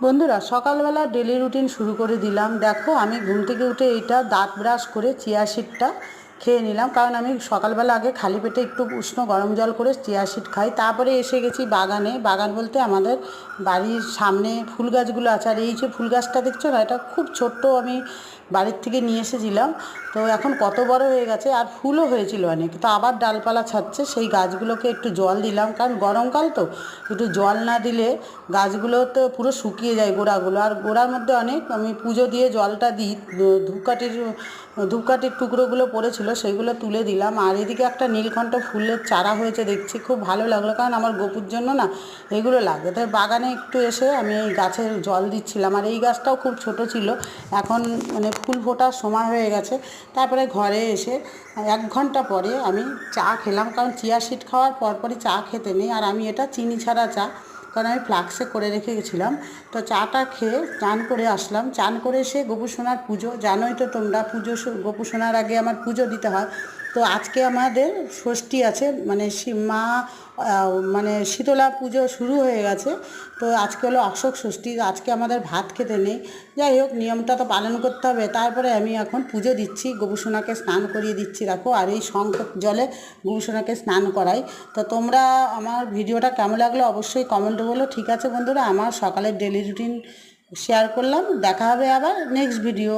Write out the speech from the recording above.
বন্ধুরা সকালবেলা daily routine শুরু করে দিলাম। দেখো আমি ঘুম থেকে উঠে এইটা দাঁত ব্রাশ করে চিয়া সিডটা খেয়ে নিলাম, কারণ আমি সকালবেলা আগে খালি পেটে একটু উষ্ণ গরম জল করে চিয়া সিড খাই। তারপরে এসে গেছি বাগানে। বাগান বলতে আমাদের বাড়ির সামনে ফুল গাছগুলো আছে, আর এই যে ফুল গাছটা দেখছো না, এটা খুব ছোট্ট, আমি বাড়ির থেকে নিয়ে এসেছিলাম। তো এখন কত বড় হয়ে গেছে, আর ফুলও হয়েছিল অনেক। তো আবার ডালপালা ছাড়ছে, সেই গাছগুলোকে একটু জল দিলাম, কারণ গরমকাল তো একটু জল না দিলে গাছগুলো তো পুরো শুকিয়ে যায় গোড়াগুলো। আর গোড়ার মধ্যে অনেক আমি পুজো দিয়ে জলটা দিই, ধূপকাঠির টুকরোগুলো পড়েছিল সেগুলো তুলে দিলাম। আর এদিকে একটা নীলকণ্ঠ ফুলের চারা হয়েছে দেখছি, খুব ভালো লাগলো, কারণ আমার গপুর জন্য না এগুলো লাগে। তাই বাগানে একটু এসে আমি এই গাছের জল দিচ্ছিলাম। আর এই গাছটাও খুব ছোট ছিল, এখন মানে ফুল ফোটার সময় হয়ে গেছে। তারপরে ঘরে এসে 1 ঘন্টা পরে আমি চা খেলাম, কারণ চিয়া সিড খাওয়ার পরপরই চা খেতে নেই। আর আমি এটা চিনি ছাড়া চা, কারণ আমি ফ্লাক্সে করে রেখে গেছিলাম। তো চাটা খেয়ে চান করে আসলাম। চান করে এসে গোপুসোনার পুজো, জানোই তো তোমরা, গোপুসোনার আগে আমার পুজো দিতে হয়। তো আজকে আমাদের ষষ্ঠী আছে, মানে মা মানে শীতলা পুজো শুরু হয়ে গেছে। তো আজকে হলো অশোক ষষ্ঠী, আজকে আমাদের ভাত খেতে নেই। যাই হোক, নিয়মটা তো পালন করতে হবে। তারপরে আমি এখন পুজো দিচ্ছি, গোপুসোনাকে স্নান করিয়ে দিচ্ছি। দেখো, আর এই শঙ্খ জলে গোপুসোনাকে স্নান করাই। তো তোমরা আমার ভিডিওটা কেমন লাগলো অবশ্যই কমেন্টে বলো। ঠিক আছে বন্ধুরা, আমার সকালের ডেলি রুটিন শেয়ার করলাম। দেখা হবে আবার নেক্সট ভিডিও।